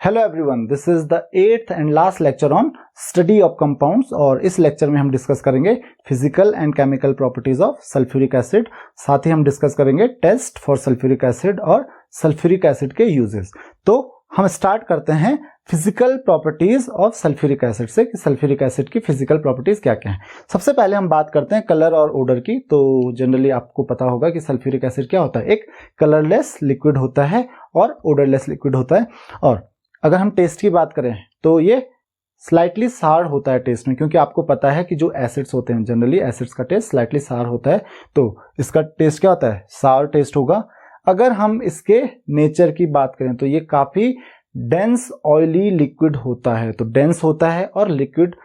Hello everyone, this is the 8th and last lecture on study of compounds. और इस lecture में हम discuss करेंगे physical and chemical properties of sulphuric acid. साथ ही हम discuss करेंगे टेस्ट फॉर सल्फ्यूरिक एसिड और सल्फ्यूरिक एसिड के यूजेस। तो हम स्टार्ट करते हैं physical properties of sulphuric acid से कि सल्फ्यूरिक एसिड की फिजिकल प्रॉपर्टीज क्या क्या हैं। सबसे पहले हम बात करते हैं कलर और ओडर की। तो जनरली आपको पता होगा कि सल्फ्यूरिक एसिड क्या होता है, एक कलरलेस लिक्विड होता है और ओडरलेस लिक्विड होता है। और अगर हम टेस्ट की बात करें तो ये स्लाइटली सार होता है टेस्ट में, क्योंकि आपको पता है कि जो एसिड्स होते हैं जनरली एसिड्स का टेस्ट स्लाइटली सार होता है, तो इसका टेस्ट क्या होता है, सार टेस्ट होगा। अगर हम इसके नेचर की बात करें तो ये काफी डेंस ऑयली लिक्विड होता है। तो डेंस होता है और लिक्विड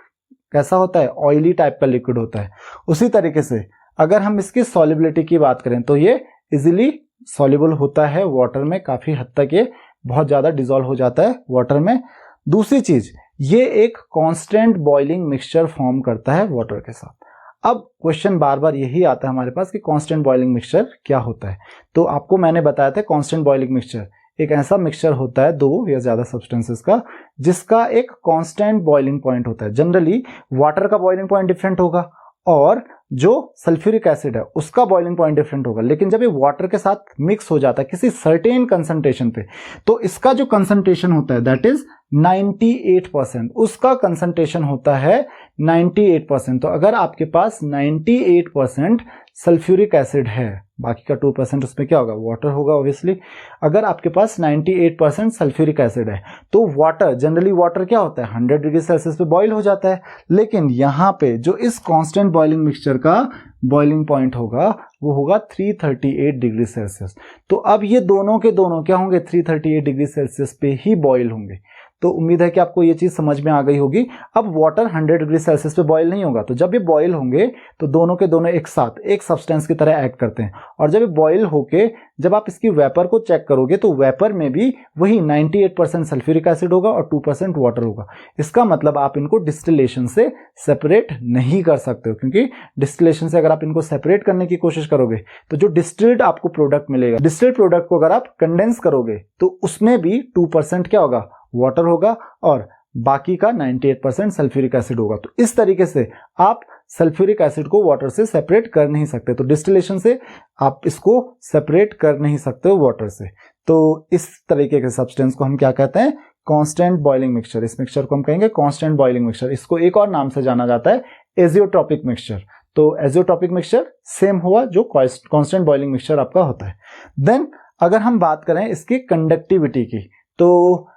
कैसा होता है, ऑयली टाइप का लिक्विड होता है। उसी तरीके से अगर हम इसकी सॉल्युबिलिटी की बात करें तो ये इजिली सॉल्युबल होता है वाटर में, काफी हद तक ये बहुत ज्यादा डिसॉल्व हो जाता है वाटर में। दूसरी चीज, ये एक कांस्टेंट बॉइलिंग मिक्सचर फॉर्म करता है वाटर के साथ। अब क्वेश्चन बार बार यही आता है हमारे पास कि कांस्टेंट बॉइलिंग मिक्सचर क्या होता है। तो आपको मैंने बताया था कांस्टेंट बॉइलिंग मिक्सचर एक ऐसा मिक्सचर होता है दो या ज्यादा सब्सटेंसेस का जिसका एक कांस्टेंट बॉइलिंग पॉइंट होता है। जनरली वाटर का बॉइलिंग पॉइंट डिफरेंट होगा और जो सल्फ्यूरिक एसिड है उसका बॉइलिंग पॉइंट डिफरेंट होगा, लेकिन जब ये वाटर के साथ मिक्स हो जाता है किसी सर्टेन कंसंट्रेशन पे तो इसका जो कंसंट्रेशन होता है दैट इज 98%, उसका कंसंट्रेशन होता है 98%। तो अगर आपके पास 98% सल्फ्यूरिक एसिड है, बाकी का 2% उसमें क्या होगा, वाटर होगा ऑब्वियसली। अगर आपके पास 98% सल्फ्यूरिक एसिड है तो वाटर, जनरली वाटर क्या होता है 100 डिग्री सेल्सियस पे बॉईल हो जाता है, लेकिन यहाँ पे जो इस कांस्टेंट बॉइलिंग मिक्सचर का बॉइलिंग पॉइंट होगा वो होगा 338 डिग्री सेल्सियस। तो अब ये दोनों के दोनों क्या होंगे, 338 डिग्री सेल्सियस पे ही बॉईल होंगे। तो उम्मीद है कि आपको ये चीज समझ में आ गई होगी। अब वाटर 100 डिग्री सेल्सियस पे बॉईल नहीं होगा, तो जब ये बॉईल होंगे तो दोनों के दोनों एक साथ एक सब्सटेंस की तरह एक्ट करते हैं। और जब ये बॉईल होके जब आप इसकी वेपर को चेक करोगे तो वेपर में भी वही 98% सल्फ्यूरिक एसिड होगा और 2% वाटर होगा। इसका मतलब आप इनको डिस्टिलेशन से सेपरेट नहीं कर सकते हो, क्योंकि डिस्टिलेशन से अगर आप इनको सेपरेट करने की कोशिश करोगे तो जो डिस्टिल्ड आपको प्रोडक्ट मिलेगा, डिस्टिल्ड प्रोडक्ट को अगर आप कंडेंस करोगे तो उसमें भी 2% क्या होगा, वाटर होगा और बाकी का 98% सल्फ्यूरिक एसिड होगा। तो इस तरीके से आप सल्फ्यूरिक एसिड को वाटर से सेपरेट कर नहीं सकते। तो डिस्टिलेशन से आप इसको सेपरेट कर नहीं सकते हो वाटर से। तो इस तरीके के सब्सटेंस को हम क्या कहते हैं, कांस्टेंट बॉइलिंग मिक्सचर। इस मिक्सचर को हम कहेंगे कांस्टेंट बॉइलिंग मिक्सचर। इसको एक और नाम से जाना जाता है एजियोट्रॉपिक मिक्सचर। तो एजियोट्रॉपिक मिक्सचर सेम हुआ जो कांस्टेंट बॉइलिंग मिक्सचर आपका होता है। देन अगर हम बात करें इसकी कंडक्टिविटी की, तो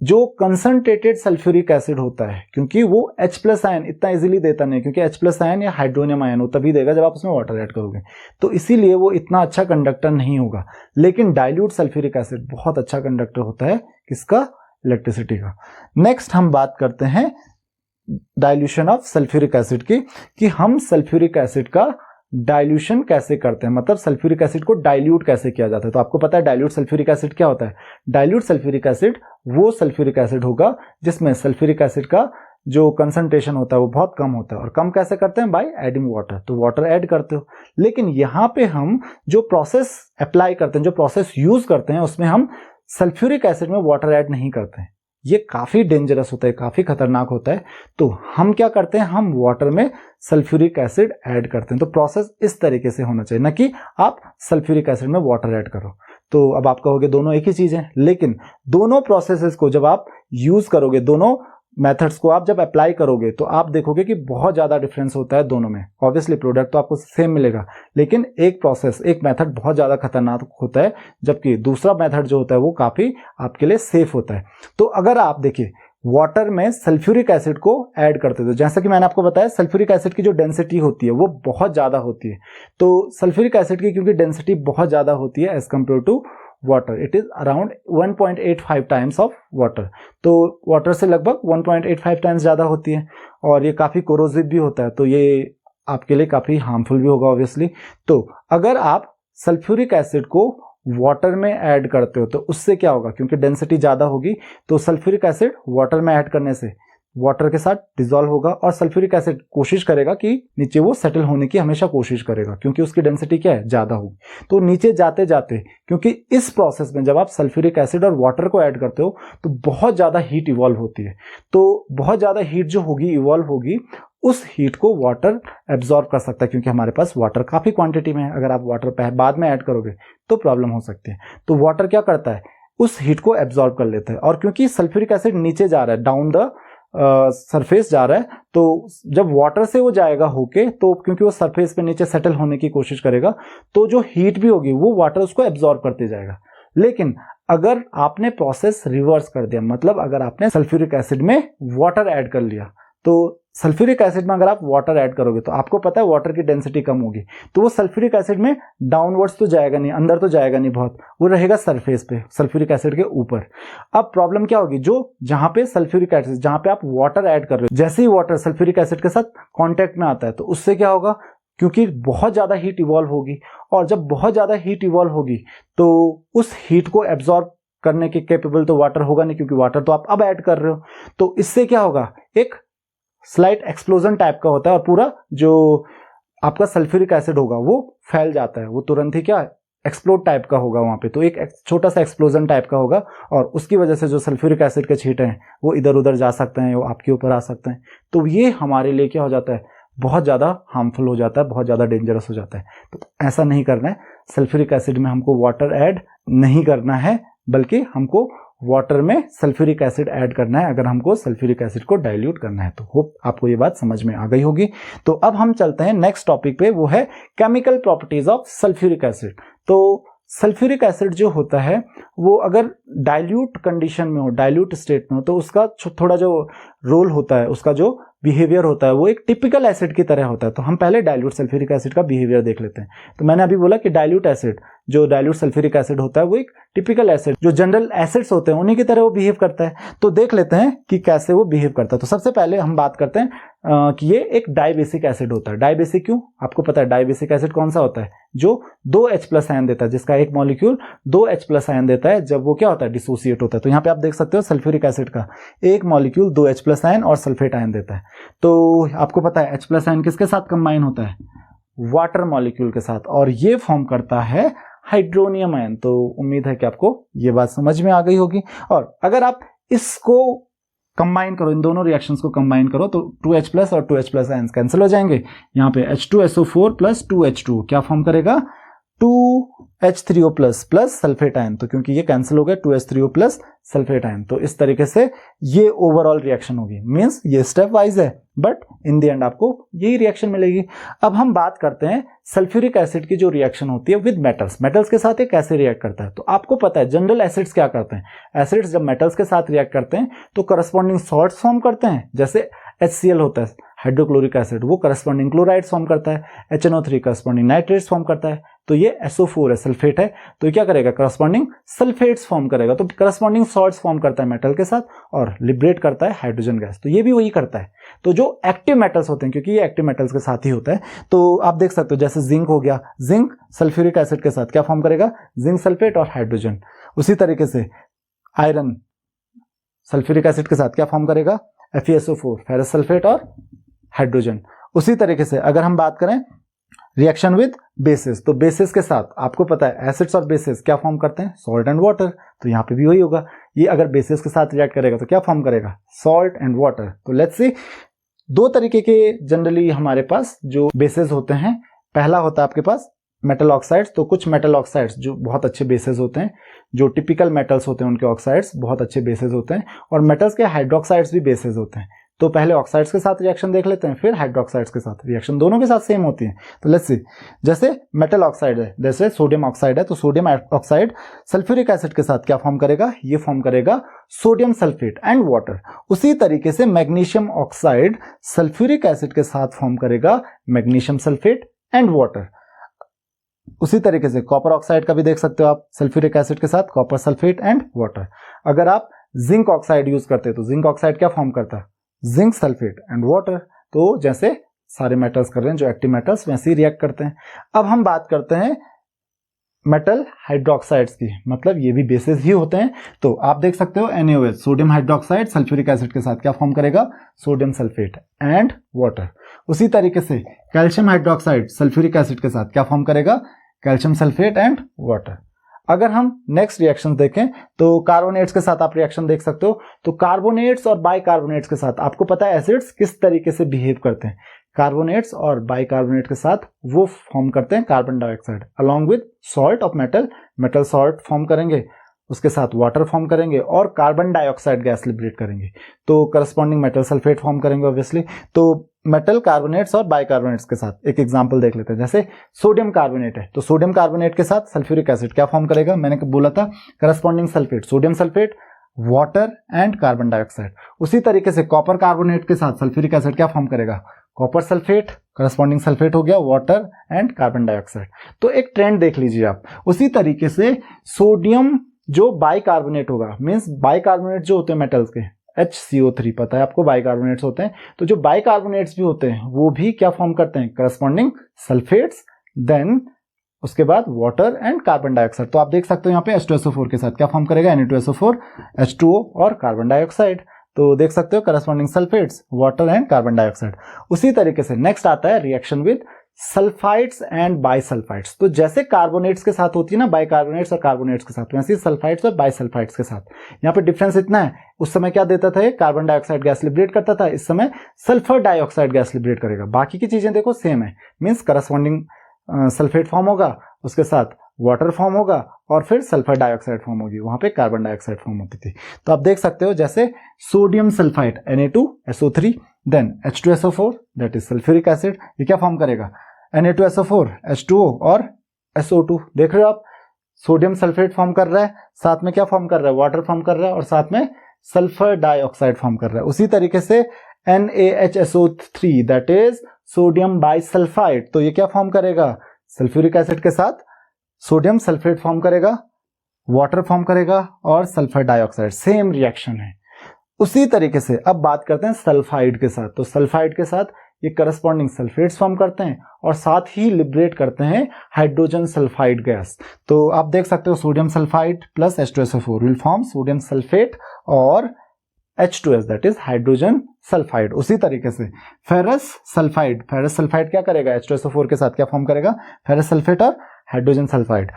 जो कंसंट्रेटेड सल्फ्यूरिक एसिड होता है, क्योंकि वो H+ आयन इतना इजीली देता नहीं, क्योंकि H+ आयन या हाइड्रोनियम आयन हो तभी देगा जब आप उसमें वाटर ऐड करोगे, तो इसीलिए वो इतना अच्छा कंडक्टर नहीं होगा। लेकिन डाइल्यूट सल्फ्यूरिक एसिड बहुत अच्छा कंडक्टर होता है किसका, इलेक्ट्रिसिटी का। नेक्स्ट हम बात करते हैं डाइल्यूशन ऑफ सल्फ्यूरिक एसिड की, कि हम सल्फ्यूरिक एसिड का डाइल्यूशन कैसे करते हैं, मतलब सल्फ्यूरिक एसिड को डाइल्यूट कैसे किया जाता है। तो आपको पता है डाइल्यूट सल्फ्यूरिक एसिड क्या होता है। डाइल्यूट सल्फ्यूरिक एसिड वो सल्फ्यूरिक एसिड होगा जिसमें सल्फ्यूरिक एसिड का जो कंसंट्रेशन होता है वो बहुत कम होता है। और कम कैसे करते हैं, बाय एडिंग वाटर। तो वाटर ऐड करते हो, लेकिन यहां पे हम जो प्रोसेस अप्लाई करते हैं, जो प्रोसेस यूज करते हैं, उसमें हम सल्फ्यूरिक एसिड में वाटर ऐड नहीं करते हैं। ये काफी डेंजरस होता है, काफी खतरनाक होता है। तो हम क्या करते हैं, हम वाटर में सल्फ्यूरिक एसिड ऐड करते हैं। तो प्रोसेस इस तरीके से होना चाहिए, ना कि आप सल्फ्यूरिक एसिड में वाटर ऐड करो। तो अब आप कहोगे दोनों एक ही चीज है, लेकिन दोनों प्रोसेसेस को जब आप यूज करोगे, दोनों मेथड्स को आप जब अप्लाई करोगे तो आप देखोगे कि बहुत ज्यादा डिफरेंस होता है दोनों में। ऑब्वियसली प्रोडक्ट तो आपको सेम मिलेगा, लेकिन एक प्रोसेस, एक मेथड बहुत ज्यादा खतरनाक होता है, जबकि दूसरा मेथड जो होता है वो काफी आपके लिए सेफ होता है। तो अगर आप देखिए वाटर में सल्फ्यूरिक एसिड को ऐड करते थे, जैसा कि मैंने आपको बताया सल्फ्यूरिक एसिड की जो डेंसिटी होती है वो बहुत ज्यादा होती है। तो सल्फ्यूरिक एसिड की क्योंकि डेंसिटी बहुत ज्यादा होती है as compare to water, it is around 1.85 times of water. तो वाटर से लगभग 1.85 टाइम्स ज्यादा होती है और ये काफी कोरोसिव भी होता है, तो ये आपके लिए काफी हार्मफुल भी होगा ऑब्वियसली। तो अगर आप सल्फ्यूरिक एसिड को वाटर में ऐड करते हो तो उससे क्या होगा, क्योंकि डेंसिटी ज्यादा होगी, तो सल्फ्यूरिक एसिड वाटर में ऐड करने से वाटर के साथ डिसॉल्व होगा और सल्फ्यूरिक एसिड कोशिश करेगा कि नीचे वो सेटल होने की हमेशा कोशिश करेगा, क्योंकि उसकी डेंसिटी क्या है, ज्यादा होगी। तो नीचे जाते जाते, क्योंकि इस प्रोसेस में जब आप सल्फ्यूरिक एसिड और वाटर को ऐड करते हो तो बहुत ज्यादा हीट इवॉल्व होती है। तो बहुत ज्यादा हीट जो होगी, इवॉल्व होगी, उस हीट को वाटर एब्जॉर्ब कर सकता है, क्योंकि हमारे पास वाटर काफी क्वांटिटी में है। अगर आप वाटर बाद में ऐड करोगे तो प्रॉब्लम हो सकती है। तो वाटर क्या करता है, उस हीट को एब्जॉर्ब कर लेता है। और क्योंकि सल्फ्यूरिक एसिड नीचे जा रहा है, डाउन द सरफेस जा रहा है, तो जब वाटर से वो जाएगा होके, तो क्योंकि वो सरफेस पे नीचे सेटल होने की कोशिश करेगा, तो जो हीट भी होगी वो वाटर उसको एब्जॉर्ब करते जाएगा। लेकिन अगर आपने प्रोसेस रिवर्स कर दिया, मतलब अगर आपने सल्फ्यूरिक एसिड में वाटर ऐड कर लिया, तो सल्फ्यूरिक एसिड में अगर आप वाटर ऐड करोगे तो आपको पता है वाटर की डेंसिटी कम होगी, तो वो सल्फ्यूरिक एसिड में डाउनवर्ड्स तो जाएगा नहीं, अंदर तो जाएगा नहीं बहुत, वो रहेगा सरफेस पे, सल्फ्यूरिक एसिड के ऊपर। अब प्रॉब्लम क्या होगी, जो जहां पे सल्फ्यूरिक एसिड, जहां पे आप वाटर ऐड कर रहे हो, जैसे ही वाटर सल्फ्यूरिक एसिड के साथ कांटेक्ट में आता है तो उससे क्या होगा, क्योंकि बहुत ज्यादा हीट इवॉल्व होगी, और जब बहुत ज्यादा हीट इवॉल्व होगी तो उस हीट को एब्जॉर्ब करने के कैपेबल तो वाटर होगा नहीं, क्योंकि वाटर तो आप अब ऐड कर रहे हो। तो इससे क्या होगा, एक स्लाइट एक्सप्लोजन टाइप का होता है, और पूरा जो आपका सल्फ्यूरिक एसिड होगा वो फैल जाता है, वो तुरंत ही क्या एक्सप्लोड टाइप का होगा वहां पे। तो एक छोटा सा एक्सप्लोजन टाइप का होगा, और उसकी वजह से जो सल्फ्यूरिक एसिड के छींटे हैं वो इधर उधर जा सकते हैं, वो आपके ऊपर आ सकते हैं। तो ये हमारे लिए क्या हो जाता है, बहुत ज़्यादा हार्मफुल हो जाता है, बहुत ज़्यादा डेंजरस हो जाता है। तो ऐसा नहीं करना है, सल्फ्यूरिक एसिड में हमको वाटर ऐड नहीं करना है, बल्कि हमको वाटर में सल्फ्यूरिक एसिड ऐड करना है अगर हमको सल्फ्यूरिक एसिड को डाइल्यूट करना है। तो होप आपको ये बात समझ में आ गई होगी। तो अब हम चलते हैं नेक्स्ट टॉपिक पे, वो है chemical properties of sulphuric acid. तो सल्फ्यूरिक एसिड जो होता है वो अगर डाइल्यूट कंडीशन में हो, डाइल्यूट स्टेट में हो, तो उसका थोड़ा जो रोल होता है, उसका जो बिहेवियर होता है वो एक टिपिकल एसिड की तरह होता है। तो हम पहले डाइल्यूट सल्फ्यूरिक एसिड का बिहेवियर देख लेते हैं। तो मैंने अभी बोला कि डाइल्यूट एसिड, जो डाइल्यूट सल्फ्यूरिक एसिड होता है वो एक टिपिकल एसिड, जो जनरल एसिड्स होते हैं उन्हीं की तरह वो बिहेव करता है। तो देख लेते हैं कि कैसे वो बिहेव करता है। तो सबसे पहले हम बात करते हैं कि ये एक डाइबेसिक एसिड होता है। डाइबेसिक क्यों, आपको पता है डाइबेसिक एसिड कौन सा होता है, जो 2 H+ आयन देता है, जिसका एक मॉलिक्यूल 2 H+ आयन देता है जब वो क्या होता है, डिसोसिएट होता है। तो यहाँ पे आप देख सकते हो सल्फ्यूरिक एसिड का एक मॉलिक्यूल 2 H+ आयन और सल्फेट आयन देता है। तो आपको पता है H+ आयन किसके साथ कंबाइन होता है, वाटर मॉलिक्यूल के साथ, और ये फॉर्म करता है हाइड्रोनियम आयन। तो उम्मीद है कि आपको ये बात समझ में आ गई होगी। और अगर आप इसको कंबाइन करो, इन दोनों रिएक्शंस को कंबाइन करो, तो 2H+ और 2H+ आयंस कैंसिल हो जाएंगे। यहाँ पे H2SO4 प्लस 2H2 क्या फॉर्म करेगा, 2H3O प्लस सल्फेट आयन। तो क्योंकि ये कैंसिल हो गया 2H3O प्लस सल्फेट आयन, तो इस तरीके से ये ओवरऑल रिएक्शन होगी। मींस ये स्टेप वाइज है, बट इन द एंड आपको यही रिएक्शन मिलेगी। अब हम बात करते हैं सल्फ्यूरिक एसिड की जो रिएक्शन होती है विद मेटल्स। मेटल्स के साथ ये कैसे रिएक्ट करता है। तो आपको पता है जनरल एसिड्स क्या करते हैं, एसिड्स जब मेटल्स के साथ रिएक्ट करते हैं तो करस्पॉन्डिंग सॉल्ट्स फॉर्म करते हैं। जैसे HCl होता है हाइड्रोक्लोरिक एसिड, वो करस्पॉन्डिंग क्लोराइड्स फॉर्म करता है। HNO3 करस्पॉन्डिंग नाइट्रेट्स फॉर्म करता है। तो ये SO4 है, सल्फेट है, तो ये क्या करेगा, करस्पॉन्डिंग सल्फेट्स फॉर्म करेगा। तो करस्पॉन्डिंग सॉल्ट्स फॉर्म करता है मेटल के साथ और लिबरेट करता है हाइड्रोजन गैस। तो ये भी वही करता है। तो जो एक्टिव मेटल्स होते हैं, क्योंकि ये एक्टिव मेटल्स के साथ ही होता है, तो आप देख सकते हो जैसे जिंक हो गया, जिंक सल्फ्यूरिक एसिड के साथ क्या फॉर्म करेगा, जिंक सल्फेट और हाइड्रोजन। उसी तरीके से आयरन सल्फ्यूरिक एसिड के साथ क्या फॉर्म करेगा, FeSO4 फेरस सल्फेट और हाइड्रोजन। उसी तरीके से अगर हम बात करें रिएक्शन विद बेसिस, तो बेसिस के साथ आपको पता है एसिड्स और बेसिस क्या फॉर्म करते हैं, सॉल्ट एंड वाटर। तो यहाँ पे भी वही होगा, ये अगर बेसिस के साथ रिएक्ट करेगा तो क्या फॉर्म करेगा, सॉल्ट एंड वाटर। तो लेट्स सी, 2 तरीके के जनरली हमारे पास जो बेसिस होते हैं। पहला होता है आपके पास मेटल ऑक्साइड्स। तो कुछ मेटल ऑक्साइड्स जो बहुत अच्छे बेसिस होते हैं, जो टिपिकल मेटल्स होते हैं उनके ऑक्साइड्स बहुत अच्छे बेसिस होते हैं, और मेटल्स के हाइड्रोक्साइड्स भी बेसिस होते हैं। तो पहले ऑक्साइड्स के साथ रिएक्शन देख लेते हैं, फिर हाइड्रोक्साइड्स के साथ रिएक्शन, दोनों के साथ सेम होती है। तो लेट्स सी, जैसे मेटल ऑक्साइड है, जैसे सोडियम ऑक्साइड है, तो सोडियम ऑक्साइड सल्फ्यूरिक एसिड के साथ क्या फॉर्म करेगा, ये फॉर्म करेगा सोडियम सल्फेट एंड वाटर। उसी तरीके से मैग्नीशियम ऑक्साइड सल्फ्यूरिक एसिड के साथ फॉर्म करेगा मैग्नीशियम सल्फेट एंड वाटर। उसी तरीके से कॉपर ऑक्साइड का भी देख सकते हो आप, सल्फ्यूरिक एसिड के साथ कॉपर सल्फेट एंड वाटर। अगर आप जिंक ऑक्साइड यूज करते हैं तो जिंक ऑक्साइड क्या फॉर्म करता है, जिंक सल्फेट एंड वाटर। तो जैसे सारे मेटल्स कर रहे हैं जो एक्टिव मेटल्स, वैसे ही रिएक्ट करते हैं। अब हम बात करते हैं मेटल हाइड्रोक्साइड्स की, मतलब ये भी बेसिस ही होते हैं। तो आप देख सकते हो NaOH sodium hydroxide sulphuric acid के साथ क्या फॉर्म करेगा, सोडियम सल्फेट एंड वाटर। उसी तरीके से कैल्शियम हाइड्रोक्साइड सल्फ्यूरिक एसिड के साथ क्या फॉर्म करेगा, कैल्शियम सल्फेट एंड वाटर। अगर हम नेक्स्ट रिएक्शन देखें तो कार्बोनेट्स के साथ आप रिएक्शन देख सकते हो। तो कार्बोनेट्स और बाइकार्बोनेट्स के साथ आपको पता है एसिड्स किस तरीके से बिहेव करते हैं। कार्बोनेट्स और बाइकार्बोनेट के साथ वो फॉर्म करते हैं carbon dioxide along with salt of metal, metal salt form करेंगे, उसके साथ वाटर फॉर्म करेंगे और कार्बन डाइऑक्साइड गैस लिबरेट करेंगे, तो करस्पॉन्डिंग मेटल सल्फेट फॉर्म करेंगे ऑब्वियसली। तो मेटल कार्बोनेट्स और बाइकार्बोनेट्स के साथ एक एग्जांपल देख लेते हैं। जैसे सोडियम कार्बोनेट है, तो सोडियम कार्बोनेट के साथ सल्फ्यूरिक एसिड क्या फॉर्म करेगा, मैंने बोला था corresponding sulphate, sodium sulphate, water and carbon dioxide. उसी तरीके से कॉपर कार्बोनेट के साथ सल्फ्यूरिक एसिड क्या फॉर्म करेगा, कॉपर सल्फेट, करस्पॉन्डिंग सल्फेट हो गया, वाटर एंड कार्बन डाइऑक्साइड। तो एक ट्रेंड देख लीजिए आप। उसी तरीके से सोडियम जो बाइकार्बोनेट होगा, मींस बाइकार्बोनेट जो होते हैं मेटल्स के, HCO3 पता है आपको बाइकार्बोनेट्स होते हैं, तो जो बाइकार्बोनेट्स भी होते हैं वो भी क्या फॉर्म करते हैं, करस्पॉन्डिंग सल्फेट्स, देन उसके बाद वाटर एंड कार्बन डाइऑक्साइड। तो आप देख सकते हो यहाँ पे H2SO4 के साथ क्या फॉर्म करेगा, Na2SO4, H2O और कार्बन डाइऑक्साइड। तो देख सकते हो corresponding sulphates, water and carbon dioxide. उसी तरीके से नेक्स्ट आता है reaction with sulphides and bisulphides. तो जैसे कार्बोनेट्स के साथ होती है ना बाइकार्बोनेट्स और कार्बोनेट्स के साथ, वैसे सल्फाइड्स और बाइसल्फाइड्स के साथ। यहाँ पे डिफरेंस इतना है, उस समय क्या देता था, कार्बन डाइऑक्साइड गैस लिबरेट करता था, इस समय सल्फर डाइऑक्साइड गैस लिबरेट करेगा। बाकी की चीजें देखो सेम है, मीन्स करस्पॉन्डिंग सल्फेट फॉर्म होगा, उसके साथ वाटर फॉर्म होगा और फिर सल्फर डाइऑक्साइड फॉर्म होगी, वहां पे कार्बन डाइऑक्साइड फॉर्म होती थी। तो आप देख सकते हो जैसे sodium sulphide Na2SO3, then H2SO4 that is sulphuric acid, ये क्या फॉर्म करेगा, Na2SO4, H2O और SO2। देख रहे हो आप, सोडियम सल्फेट फॉर्म कर रहा है, साथ में क्या फॉर्म कर रहा है, वाटर फॉर्म कर रहा है और साथ में सल्फर डाइऑक्साइड फॉर्म कर रहा है। उसी तरीके से NaHSO3 that is sodium bisulphide, तो ये क्या फॉर्म करेगा, सल्फ्यूरिक एसिड के साथ सोडियम सल्फेट फॉर्म करेगा, वाटर फॉर्म करेगा और सल्फर डाइऑक्साइड, सेम रिएक्शन है। उसी तरीके से अब बात करते हैं सल्फाइड के साथ। तो सल्फाइड के साथ ये करस्पॉन्डिंग सल्फेट्स फॉर्म करते हैं और साथ ही लिबरेट करते हैं हाइड्रोजन सल्फाइड गैस। तो आप देख सकते हो sodium sulphide plus H2SO4 will form sodium sulphate और H2S that is hydrogen sulphide. उसी तरीके से फेरस सल्फाइड, फेरस सल्फाइड क्या करेगा, H2SO4 के साथ क्या फॉर्म करेगा, फेरस सल्फेट और हाइड्रोजन सल्फाइड।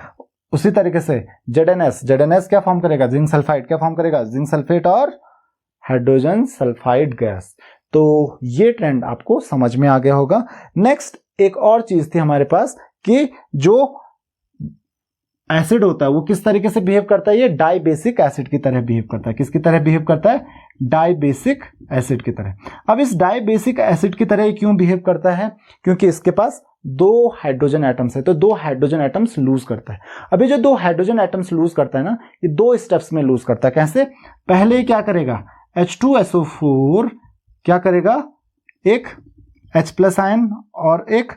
उसी तरीके से ZnS क्या फॉर्म करेगा, जिंक सल्फाइड क्या फॉर्म करेगा, जिंक सल्फेट और हाइड्रोजन सल्फाइड गैस। तो ये ट्रेंड आपको समझ में आ गया होगा। नेक्स्ट एक और चीज थी हमारे पास कि जो एसिड होता है वो किस तरीके से बिहेव करता है, ये डाइबेसिक एसिड की तरह बिहेव करता है। किसकी तरह बिहेव करता है, डाइबेसिक एसिड की तरह। अब इस डाइबेसिक एसिड की तरह क्यों बिहेव करता है, क्योंकि इसके पास दो हाइड्रोजन एटम्स है, तो दो हाइड्रोजन एटम्स लूज करता है। अभी जो दो हाइड्रोजन एटम्स लूज करता है ना, ये दो स्टेप्स में लूज करता है। कैसे, पहले क्या करेगा, H2SO4 क्या करेगा, एक H+ आयन और एक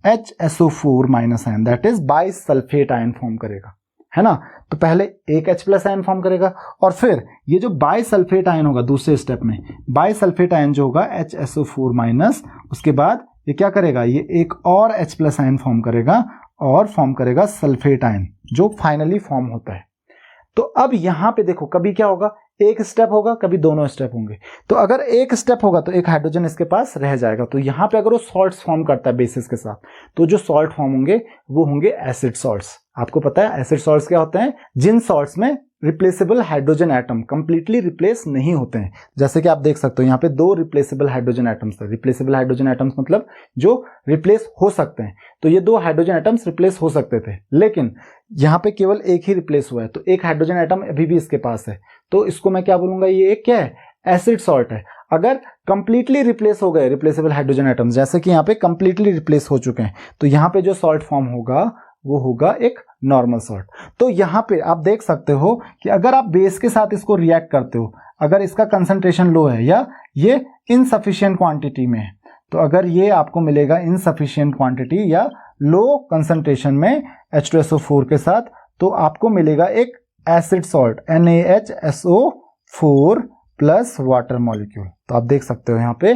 HSO4- ion that is bisulphate ion form करेगा, है ना। तो पहले एक H+ आयन फॉर्म करेगा और फिर ये जो बाइसल्फेट आयन होगा दूसरे स्टेप में, बाइसल्फेट आयन जो होगा HSO4-, उसके बाद ये क्या करेगा, ये एक और H+ आयन फॉर्म करेगा और फॉर्म करेगा सल्फेट आयन जो फाइनली फॉर्म होता है। तो अब यहां पे देखो कभी क्या होगा, एक स्टेप होगा, कभी दोनों स्टेप होंगे। तो अगर एक स्टेप होगा तो एक हाइड्रोजन इसके पास रह जाएगा। तो यहां पे अगर वो सॉल्ट्स फॉर्म करता है बेसिस के साथ, तो जो सॉल्ट फॉर्म होंगे वो होंगे एसिड सॉल्ट्स। आपको पता है एसिड सॉल्ट्स क्या होते हैं, जिन सॉल्ट्स में replaceable hydrogen atom completely replace नहीं होते हैं। जैसे कि आप देख सकते हो यहाँ पे दो रिप्लेसेबल हाइड्रोजन एटम्स थे। रिप्लेसेबल हाइड्रोजन एटम्स मतलब जो रिप्लेस हो सकते हैं। तो ये दो हाइड्रोजन एटम्स रिप्लेस हो सकते थे, लेकिन यहाँ पे केवल एक ही रिप्लेस हुआ है। तो एक हाइड्रोजन एटम अभी भी इसके पास है, तो इसको मैं क्या बोलूंगा, ये एक क्या है, एसिड सॉल्ट है। अगर कंप्लीटली रिप्लेस हो गए रिप्लेसेबल हाइड्रोजन एटम्स, जैसे कि यहाँ पे कंप्लीटली रिप्लेस हो चुके हैं, तो यहाँ पे जो सॉल्ट फॉर्म होगा वो होगा एक नॉर्मल सॉल्ट। तो यहाँ पे आप देख सकते हो कि अगर आप बेस के साथ इसको रिएक्ट करते हो, अगर इसका कंसंट्रेशन लो है या ये इनसफिशिएंट क्वांटिटी में है, तो अगर ये आपको मिलेगा इनसफिशिएंट क्वांटिटी या लो कंसंट्रेशन में H2SO4 के साथ, तो आपको मिलेगा एक acid salt NaHSO4 plus water molecule. तो आप देख सकते हो यहाँ पे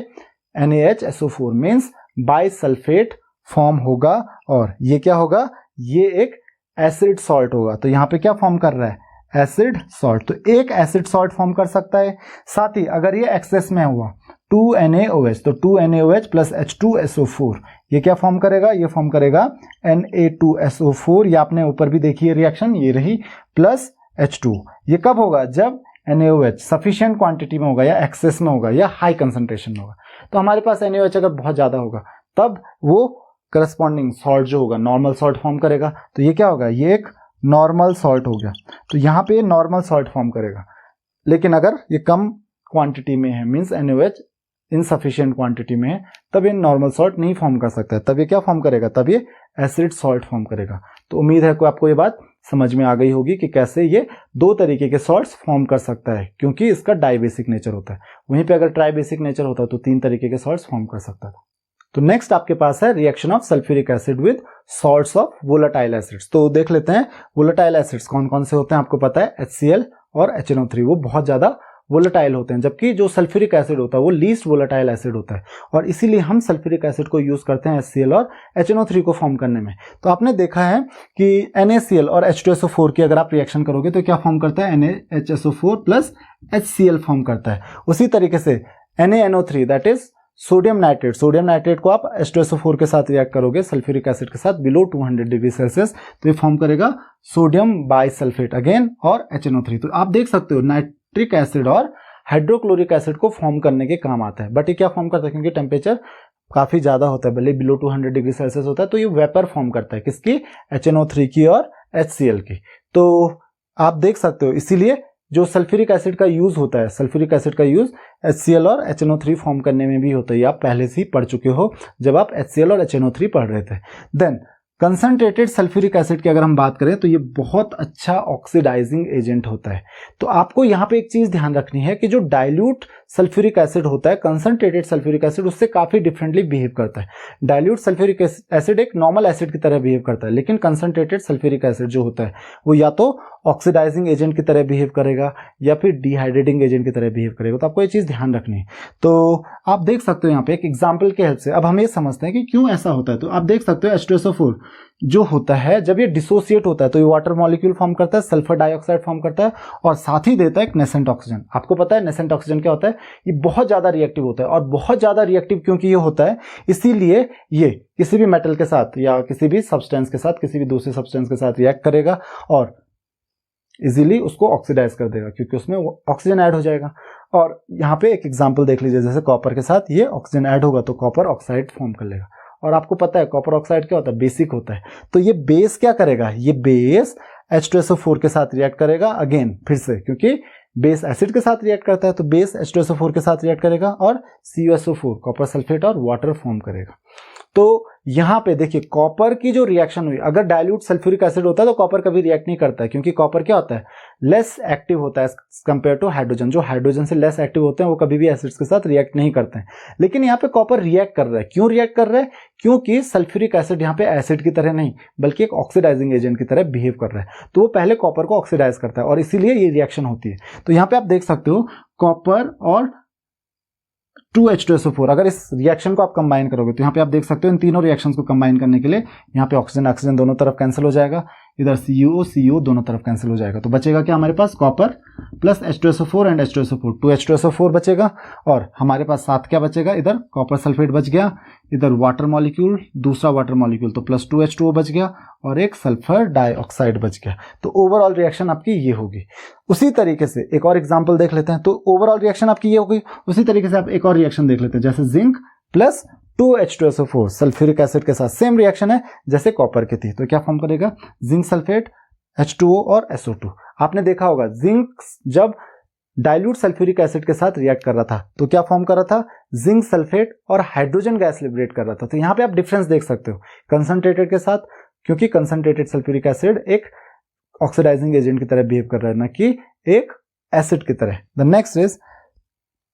NaHSO4 मीन्स बाइसल्फेट फॉर्म होगा और ये क्या होगा, ये एक एसिड सॉल्ट होगा, तो यहाँ पे क्या फॉर्म कर रहा है, एसिड सॉल्ट, तो एक एसिड सॉल्ट फॉर्म कर सकता है। साथ ही अगर ये एक्सेस में हुआ 2NaOH, तो 2NaOH प्लस H2SO4, ये क्या फॉर्म करेगा, ये फॉर्म करेगा Na2SO4, ये आपने ऊपर भी देखी है रिएक्शन, ये रही, प्लस H2। ये कब होगा, जब NaOH सफिशिएंट क्वांटिटी में होगा या एक्सेस में होगा या हाई कंसंट्रेशन में होगा। तो हमारे पास NaOH अगर बहुत ज़्यादा होगा तब वो करस्पॉन्डिंग सॉल्ट जो होगा नॉर्मल सॉल्ट फॉर्म करेगा। तो ये क्या होगा, ये एक नॉर्मल सॉल्ट हो गया, तो यहाँ पे ये नॉर्मल सॉल्ट फॉर्म करेगा। लेकिन अगर ये कम क्वांटिटी में है, मीन्स NaOH इनसफिशिएंट क्वांटिटी में है, तब ये नॉर्मल सॉल्ट नहीं फॉर्म कर सकता है, तब ये क्या फॉर्म करेगा, तब ये एसिड सॉल्ट फॉर्म करेगा। तो उम्मीद है कि आपको ये बात समझ में आ गई होगी कि कैसे ये दो तरीके के सॉल्ट्स फॉर्म कर सकता है, क्योंकि इसका डाइबेसिक नेचर होता है। वहीं पे अगर ट्राइबेसिक नेचर होता तो 3 तरीके के सॉल्ट्स फॉर्म कर सकता था। तो नेक्स्ट आपके पास है reaction of sulphuric acid with salts of volatile acids. तो देख लेते हैं वोलेटाइल एसिड्स कौन कौन से होते हैं। आपको पता है HCl और HNO3 वो बहुत ज्यादा वोलेटाइल होते हैं, जबकि जो सल्फ्यूरिक एसिड होता है वो लीस्ट वोलेटाइल एसिड होता है, और इसीलिए हम सल्फ्यूरिक एसिड को यूज करते हैं HCl और HNO3 को फॉर्म करने में। तो आपने देखा है कि NaCl और H2SO4 की अगर आप रिएक्शन करोगे तो क्या फॉर्म करता है, NaHSO4 प्लस HCl फॉर्म करता है। उसी तरीके से NaNO3 that is sodium nitrate, sodium nitrate को आप H2SO4 के साथ रिएक्ट करोगे सल्फ्यूरिक एसिड के साथ बिलो 200 डिग्री सेल्सियस, तो ये फॉर्म करेगा सोडियम बाइसल्फेट अगेन और HNO3। तो आप देख सकते हो नाइट्रिक एसिड और हाइड्रोक्लोरिक एसिड को फॉर्म करने के काम आता है, बट ये क्या फॉर्म करता है, क्योंकि टेम्परेचर काफी ज्यादा होता है, भले बिलो 200 डिग्री सेल्सियस होता है, तो ये वेपर फॉर्म करता है, किसकी, HNO3 की और HCl की। तो आप देख सकते हो इसीलिए जो सल्फ्यूरिक एसिड का यूज होता है, सल्फ्यूरिक एसिड का यूज HCl और HNO3 फॉर्म करने में भी होता है, ये आप पहले से ही पढ़ चुके हो जब आप HCl और HNO3 पढ़ रहे थे। देन कंसंट्रेटेड सल्फ्यूरिक एसिड की अगर हम बात करें तो ये बहुत अच्छा ऑक्सीडाइजिंग एजेंट होता है। तो आपको यहाँ पे एक चीज ध्यान रखनी है कि जो डाइल्यूट सल्फ्यूरिक एसिड होता है, कंसंट्रेटेड सल्फ्यूरिक एसिड उससे काफी डिफरेंटली बिहेव करता है। डाइल्यूट सल्फ्यूरिक एसिड एक नॉर्मल एसिड की तरह बिहेव करता है, लेकिन कंसंट्रेटेड सल्फ्यूरिक एसिड जो होता है वो या तो ऑक्सीडाइजिंग एजेंट की तरह बिहेव करेगा या फिर डिहाइड्रेटिंग एजेंट की तरह बिहेव करेगा। तो आपको ये चीज ध्यान रखनी है। तो आप देख सकते हो यहाँ पे एक एग्जांपल के हेल्प से अब हम ये समझते हैं कि क्यों ऐसा होता है। तो आप देख सकते हो H2SO4 जो होता है जब ये डिसोसिएट होता है तो ये वाटर मॉलिक्यूल फॉर्म करता है, सल्फर डाइऑक्साइड फॉर्म करता है और साथ ही देता है एक नेसेंट ऑक्सीजन। आपको पता है नेसेंट ऑक्सीजन क्या होता है, ये बहुत ज्यादा रिएक्टिव होता है, और बहुत ज्यादा रिएक्टिव क्योंकि ये होता है इसीलिए ये किसी भी मेटल के साथ या किसी भी सब्सटेंस के साथ, किसी भी दूसरे सब्सटेंस के साथ रिएक्ट करेगा और इजीली उसको ऑक्सीडाइज कर देगा, क्योंकि उसमें ऑक्सीजन ऐड हो जाएगा। और यहाँ पे एक एग्जांपल देख लीजिए, जैसे कॉपर के साथ ये ऑक्सीजन ऐड होगा तो कॉपर ऑक्साइड फॉर्म कर लेगा। और आपको पता है कॉपर ऑक्साइड क्या होता है, बेसिक होता है। तो ये बेस क्या करेगा, ये बेस H2SO4 के साथ रिएक्ट करेगा अगेन फिर से, क्योंकि बेस एसिड के साथ रिएक्ट करता है तो बेस H2SO4 के साथ रिएक्ट करेगा और CuSO4 कॉपर सल्फेट और वाटर फॉर्म करेगा। तो यहाँ पे देखिए कॉपर की जो रिएक्शन हुई, अगर डाइल्यूट सल्फ्यूरिक एसिड होता है तो कॉपर कभी रिएक्ट नहीं करता है, क्योंकि कॉपर क्या होता है, लेस एक्टिव होता है कंपेयर टू हाइड्रोजन। जो हाइड्रोजन से लेस एक्टिव होते हैं वो कभी भी एसिड्स के साथ रिएक्ट नहीं करते हैं। लेकिन यहाँ पे कॉपर रिएक्ट कर रहा है, क्यों रिएक्ट कर रहा है, क्योंकि सल्फ्यूरिक एसिड यहाँ पे एसिड की तरह नहीं बल्कि एक ऑक्सीडाइजिंग एजेंट की तरह बिहेव कर रहा है, तो वो पहले कॉपर को ऑक्सीडाइज करता है और इसीलिए ये रिएक्शन होती है। तो यहाँ पे आप देख सकते हो कॉपर और 2H2SO4, अगर इस रिएक्शन को आप कंबाइन करोगे तो यहाँ पे आप देख सकते हो इन तीनों रिएक्शंस को कंबाइन करने के लिए यहाँ पे ऑक्सीजन ऑक्सीजन दोनों तरफ कैंसिल हो जाएगा, इधर CuO दोनों तरफ कैंसिल हो जाएगा। तो बचेगा क्या हमारे पास, copper plus H2SO4 and H2SO4, 2H2SO4 बचेगा और हमारे पास साथ क्या बचेगा, इधर कॉपर सल्फेट बच गया, इधर वाटर मॉलिक्यूल, दूसरा वाटर मॉलिक्यूल तो प्लस 2H2O बच गया और एक सल्फर डाइऑक्साइड बच गया। तो ओवरऑल रिएक्शन आपकी ये होगी। उसी तरीके से एक और एग्जांपल देख लेते हैं। तो ओवरऑल रिएक्शन आपकी ये होगी। उसी तरीके से आप एक और रिएक्शन देख लेते हैं, जैसे zinc plus 2H2SO4 sulphuric acid के साथ सेम रिएक्शन है जैसे कॉपर की थी। तो क्या फॉर्म करेगा, जिंक सल्फेट H2O और SO2। आपने देखा होगा जिंक जब डाइल्यूट सल्फ्यूरिक एसिड के साथ रिएक्ट कर रहा था तो क्या फॉर्म कर रहा था, जिंक सल्फेट और हाइड्रोजन गैस लिबरेट कर रहा था। तो यहाँ पे आप डिफरेंस देख सकते हो कंसंट्रेटेड के साथ, क्योंकि कंसंट्रेटेड सल्फ्यूरिक एसिड एक ऑक्सीडाइजिंग एजेंट की तरह बिहेव कर रहा है, ना कि एक एसिड की तरह। The next is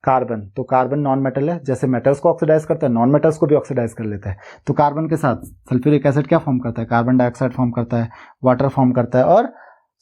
carbon. तो कार्बन नॉन मेटल है, जैसे मेटल्स को ऑक्सीडाइज करता है नॉन मेटल्स को भी ऑक्सीडाइज कर लेता है। तो कार्बन के साथ सल्फ्यूरिक एसिड क्या फॉर्म करता है, कार्बन डाइऑक्साइड फॉर्म करता है, वाटर फॉर्म करता है और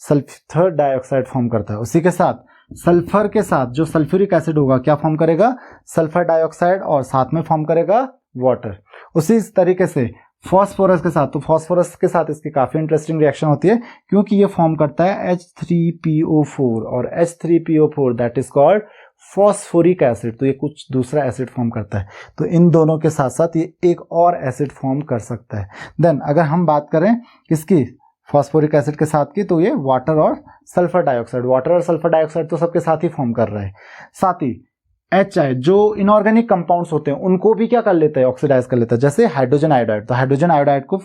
सल्फर डाइऑक्साइड फॉर्म करता है। उसी के साथ सल्फर के साथ जो सल्फ्यूरिक एसिड होगा क्या फॉर्म करेगा, सल्फर डाइऑक्साइड और साथ में फॉर्म करेगा वाटर। उसी तरीके से फॉस्फोरस के साथ, तो फॉस्फोरस के साथ इसकी काफी इंटरेस्टिंग रिएक्शन होती है क्योंकि ये फॉर्म करता है H3PO4 और H3PO4 that is called phosphoric acid. तो ये कुछ दूसरा एसिड फॉर्म करता है, तो इन दोनों के साथ साथ ये एक और एसिड फॉर्म कर सकता है। देन अगर हम बात करें किसकी, फॉस्फोरिक एसिड के साथ की, तो ये वाटर और सल्फर डाइऑक्साइड, वाटर और सल्फर डाइऑक्साइड तो सबके साथ ही फॉर्म कर रहा है। साथ ही HI जो इनऑर्गेनिक कंपाउंड्स होते हैं उनको भी क्या कर लेता है, ऑक्सीडाइज कर लेता है। जैसे हाइड्रोजन आयोडाइड, तो हाइड्रोजन आयोडाइड को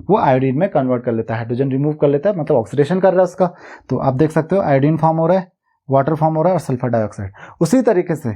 वो आयोडीन में कन्वर्ट कर लेता है, हाइड्रोजन रिमूव कर लेता है, मतलब ऑक्सीडेशन कर रहा है उसका। तो आप देख सकते हो आयोडीन फॉर्म हो रहा है, वाटर फॉर्म हो रहा है और सल्फर डाइऑक्साइड। उसी तरीके से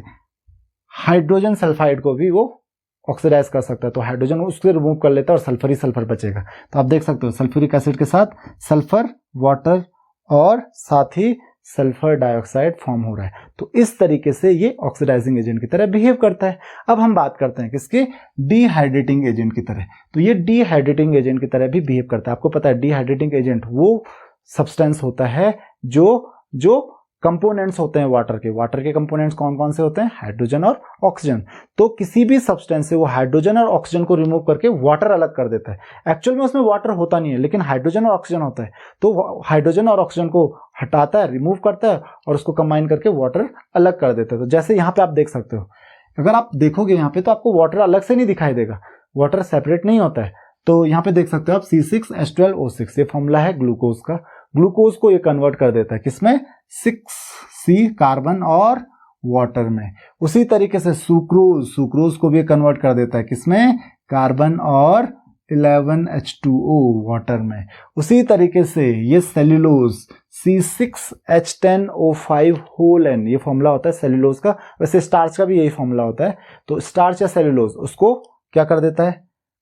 हाइड्रोजन सल्फाइड को भी वो ऑक्सीडाइज कर सकता है, तो हाइड्रोजन उससे रिमूव कर लेता है और सल्फर ही सल्फर बचेगा। तो आप देख सकते हो सल्फ्यूरिक एसिड के साथ सल्फर, वाटर और साथ ही सल्फर डाइऑक्साइड फॉर्म हो रहा है। तो इस तरीके से ये ऑक्सीडाइजिंग एजेंट की तरह बिहेव करता है। अब हम बात करते हैं किसके, डिहाइड्रेटिंग एजेंट की तरह। तो ये डिहाइड्रेटिंग एजेंट की तरह भी बिहेव करता है। आपको पता है डिहाइड्रेटिंग एजेंट वो सब्सटेंस होता है जो कंपोनेंट्स होते हैं वाटर के कंपोनेंट्स कौन कौन से होते हैं, हाइड्रोजन और ऑक्सीजन। तो किसी भी सब्सटेंस से वो हाइड्रोजन और ऑक्सीजन को रिमूव करके वाटर अलग कर देता है। एक्चुअल में उसमें वाटर होता नहीं है, लेकिन हाइड्रोजन और ऑक्सीजन होता है, तो हाइड्रोजन और ऑक्सीजन को हटाता है, रिमूव करता है और उसको कंबाइन करके वाटर अलग कर देता है। तो जैसे यहाँ पे आप देख सकते हो, अगर आप देखोगे यहाँ पे तो आपको वाटर अलग से नहीं दिखाई देगा, वाटर सेपरेट नहीं होता है। तो यहाँ पे देख सकते हो आप C6H12O6, ये फॉर्मूला है ग्लूकोज का। ग्लूकोज को ये कन्वर्ट कर देता है किसमें, 6C कार्बन और वाटर में। उसी तरीके से सुक्रोज को भी कन्वर्ट कर देता है किसमें, कार्बन और 11H2O वाटर में। उसी तरीके से ये सेल्यूलोज C6H10O5 होल N, ये फॉर्मूला होता है सेल्यूलोज का। वैसे स्टार्च का भी यही फॉर्मूला होता है। तो स्टार्च या सेल्यूलोज उसको क्या कर देता है,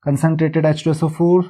कंसंट्रेटेड H2SO4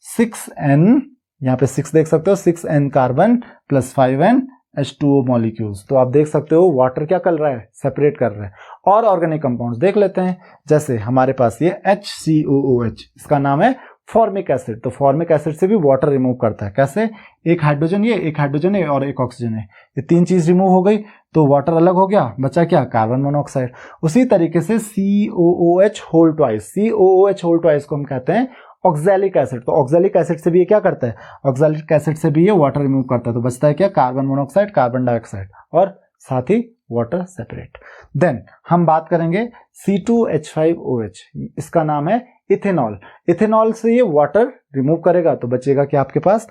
6N, यहाँ पे 6 देख सकते हो, 6N carbon plus 5N H2O molecules. तो आप देख सकते हो वाटर क्या कर रहा है, सेपरेट कर रहा है। और ऑर्गेनिक कंपाउंड्स देख लेते हैं, जैसे हमारे पास ये HCOOH, इसका नाम है फॉर्मिक एसिड। तो फॉर्मिक एसिड से भी वाटर रिमूव करता है। कैसे, एक हाइड्रोजन ये, एक हाइड्रोजन है और एक ऑक्सीजन है, ये तीन चीज रिमूव हो गई तो वाटर अलग हो गया, बचा क्या, कार्बन मोनोऑक्साइड। उसी तरीके से COOH whole twice, COOH whole twice को हम कहते हैं ऑक्सैलिक एसिड। तो ऑक्सैलिक एसिड से भी ये क्या करता है, ऑक्सैलिक एसिड से भी ये वाटर रिमूव करता है। तो बचता है क्या, कार्बन मोनोऑक्साइड, कार्बन डाइऑक्साइड और साथ ही वाटर सेपरेट। देन हम बात करेंगे C2H5OH, इसका नाम है इथेनॉल। इथेनॉल से ये वाटर रिमूव करेगा तो बचेगा क्या आपके पास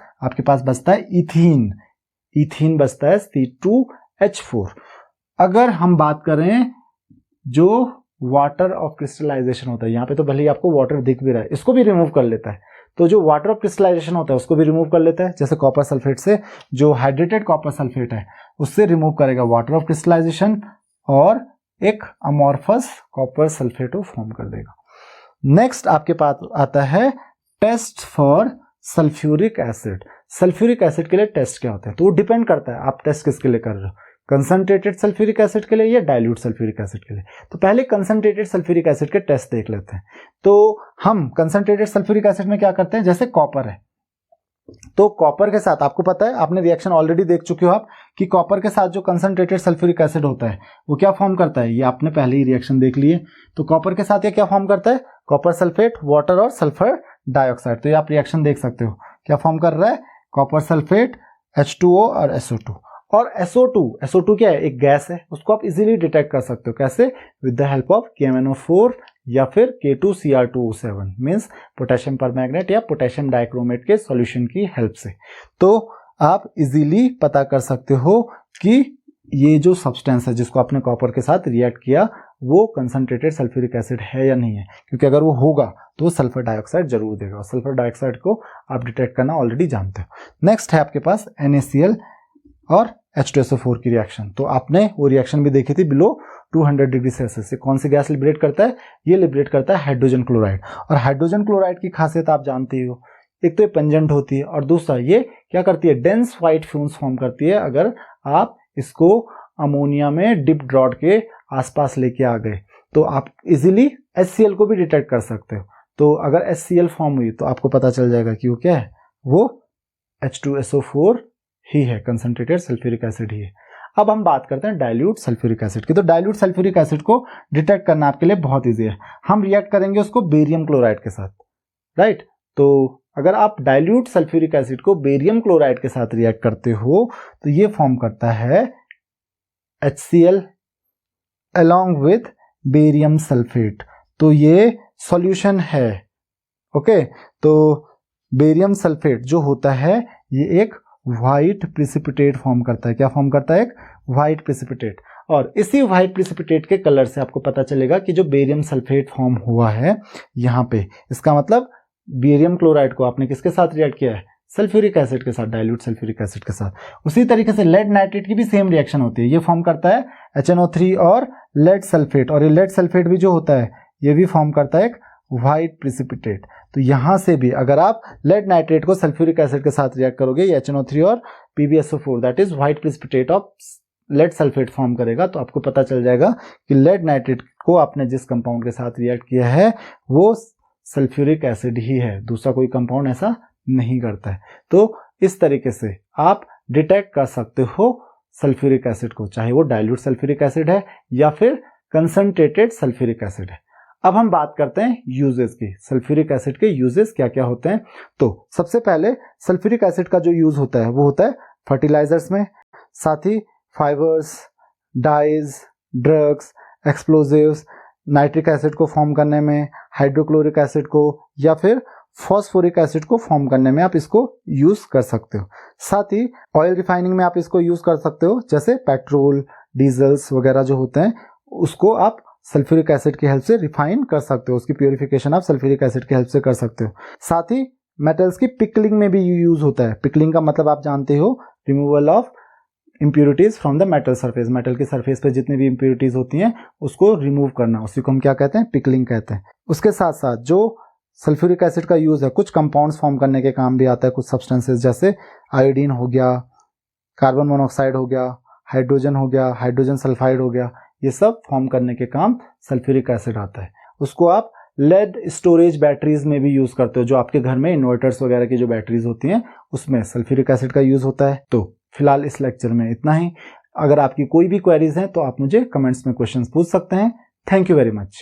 बचता है इथीन। इथीन बचता है C2H4। अगर हम बात करें जो वाटर ऑफ क्रिस्टलाइजेशन होता है, यहाँ पे तो भले ही आपको वाटर दिख भी रहा है, इसको भी रिमूव कर लेता है। तो जो वाटर ऑफ क्रिस्टलाइजेशन होता है उसको भी रिमूव कर लेता है। जैसे कॉपर सल्फेट से, जो हाइड्रेटेड कॉपर सल्फेट है उससे रिमूव करेगा वाटर ऑफ क्रिस्टलाइजेशन और एक अमॉर्फस कॉपर सल्फेट को फॉर्म कर देगा। नेक्स्ट आपके पास आता है test for sulphuric acid. Sulphuric acid के लिए टेस्ट क्या होता है, तो वो डिपेंड करता है आप टेस्ट किसके लिए कर रहे हो, कंसंट्रेटेड सल्फ्यूरिक एसिड के लिए या डाइल्यूट सल्फ्यूरिक एसिड के लिए। तो पहले कंसंट्रेटेड सल्फ्यूरिक एसिड के टेस्ट देख लेते हैं। तो हम कंसंट्रेटेड सल्फ्यूरिक एसिड में क्या करते हैं, जैसे कॉपर है तो कॉपर के साथ आपको पता है, आपने रिएक्शन ऑलरेडी देख चुके हो आप कि कॉपर के साथ जो कंसंट्रेटेड सल्फ्यूरिक एसिड होता है वो क्या फॉर्म करता है, ये आपने पहले ही रिएक्शन देख लिए। तो कॉपर के साथ ये क्या फॉर्म करता है, कॉपर सल्फेट, वाटर और सल्फर डाइऑक्साइड। तो ये आप रिएक्शन देख सकते हो क्या फॉर्म कर रहा है, कॉपर सल्फेट, H2O और SO2। और SO2 क्या है, एक गैस है, उसको आप इजीली डिटेक्ट कर सकते हो। कैसे, with the help of KMnO4 या फिर K2Cr2O7 मीन्स पोटेशियम परमैंगनेट या पोटेशियम डाइक्रोमेट के सॉल्यूशन की हेल्प से। तो आप इजीली पता कर सकते हो कि ये जो सब्सटेंस है जिसको आपने कॉपर के साथ रिएक्ट किया वो कंसंट्रेटेड सल्फ्यूरिक एसिड है या नहीं है, क्योंकि अगर वो होगा तो सल्फर डाइऑक्साइड जरूर देगा और सल्फर डाइऑक्साइड को आप डिटेक्ट करना ऑलरेडी जानते हो। नेक्स्ट है आपके पास NaCl और H2SO4 की रिएक्शन। तो आपने वो रिएक्शन भी देखी थी बिलो 200 डिग्री सेल्सियस से। कौन सी गैस लिबरेट करता है, ये लिबरेट करता है हाइड्रोजन क्लोराइड। और हाइड्रोजन क्लोराइड की खासियत आप जानते ही हो, एक तो ये पेंजेंट होती है और दूसरा ये क्या करती है, डेंस व्हाइट फ्यूम्स फॉर्म करती है अगर आप इसको अमोनिया में डिप्ड रॉड के आसपास लेके आ गए तो आप इजीली HCl को भी डिटेक्ट कर सकते हो। तो अगर HCl फॉर्म हुई तो आपको पता चल जाएगा कि वो क्या है, वो H2SO4 ही है, कंसंट्रेटेड सल्फ्यूरिक एसिड ही है। अब हम बात करते हैं डाइल्यूट सल्फ्यूरिक एसिड की। तो डाइल्यूट सल्फ्यूरिक एसिड को डिटेक्ट करना आपके लिए बहुत ईजी है। हम रिएक्ट करेंगे उसको बेरियम क्लोराइड के साथ, राइट। तो अगर आप डाइल्यूट सल्फ्यूरिक एसिड को बेरियम क्लोराइड के साथ रिएक्ट करते हो तो ये फॉर्म करता है HCl along with barium sulphate. तो ये सॉल्यूशन है। ओके, तो बेरियम सल्फेट जो होता है ये एक व्हाइट प्रिसिपिटेट फॉर्म करता है। क्या फॉर्म करता है? एक व्हाइट प्रिसिपिटेट। और इसी व्हाइट प्रिसिपिटेट के कलर से आपको पता चलेगा कि जो बेरियम सल्फेट फॉर्म हुआ है यहाँ पे, इसका मतलब बेरियम क्लोराइड को आपने किसके साथ रिएक्ट किया है? सल्फ्यूरिक एसिड के साथ, डाइल्यूट सल्फ्यूरिक एसिड के साथ। उसी तरीके से लेड नाइट्रेट की भी सेम रिएक्शन होती है। ये फॉर्म करता है HNO3 और लेड सल्फेट, और ये लेड सल्फेट भी जो होता है ये भी फॉर्म करता है एक व्हाइट प्रिसिपिटेट। तो यहां से भी अगर आप लेड नाइट्रेट को सल्फ्यूरिक एसिड के साथ रिएक्ट करोगे, ये HNO3 और PbSO4 that is white precipitate of lead sulphate form करेगा। तो आपको पता चल जाएगा कि लेड नाइट्रेट को आपने जिस कंपाउंड के साथ रिएक्ट किया है वो सल्फ्यूरिक एसिड ही है, दूसरा कोई कंपाउंड ऐसा नहीं करता है। तो इस तरीके से आप डिटेक्ट कर सकते हो सल्फ्यूरिक एसिड को, चाहे वो डाइल्यूट सल्फ्यूरिक एसिड है या फिर कंसंट्रेटेड सल्फ्यूरिक एसिड है। अब हम बात करते हैं यूजेस की। सल्फ्यूरिक एसिड के यूजेस क्या क्या होते हैं? तो सबसे पहले सल्फ्यूरिक एसिड का जो यूज होता है वो होता है फर्टिलाइजर्स में, साथ ही fibres, dyes, drugs, explosives, nitric acid को फॉर्म करने में, हाइड्रोक्लोरिक एसिड को या फिर फॉस्फोरिक एसिड को फॉर्म करने में आप इसको यूज कर सकते हो। साथ ही ऑयल रिफाइनिंग में आप इसको यूज कर सकते हो, जैसे पेट्रोल, डीजल्स वगैरह जो होते हैं उसको आप सल्फ्यूरिक एसिड की हेल्प से रिफाइन कर सकते हो, उसकी प्योरिफिकेशन आप सल्फ्यूरिक एसिड की हेल्प से कर सकते हो। साथ ही मेटल्स की पिकलिंग में भी यूज होता है। पिकलिंग का मतलब आप जानते हो, removal of impurities from the metal surface. Metal की सरफेस पे जितनी भी इंप्योरिटीज होती हैं उसको रिमूव करना, उसी को हम क्या कहते हैं? पिकलिंग कहते हैं। उसके साथ साथ जो सल्फ्यूरिक एसिड का यूज है कुछ कंपाउंड्स फॉर्म करने के काम भी आता है, कुछ सब्सटेंसेस जैसे आयोडीन हो गया, कार्बन मोनोऑक्साइड हो गया, हाइड्रोजन हो गया, हाइड्रोजन सल्फाइड हो गया, ये सब फॉर्म करने के काम सल्फ्यूरिक एसिड आता है। उसको आप लेड स्टोरेज बैटरीज में भी यूज करते हो, जो आपके घर में इन्वर्टर्स वगैरह की जो बैटरीज होती हैं उसमें सल्फ्यूरिक एसिड का यूज होता है। तो फिलहाल इस लेक्चर में इतना ही। अगर आपकी कोई भी क्वेरीज हैं तो आप मुझे कमेंट्स में क्वेश्चंस पूछ सकते हैं। Thank you very much.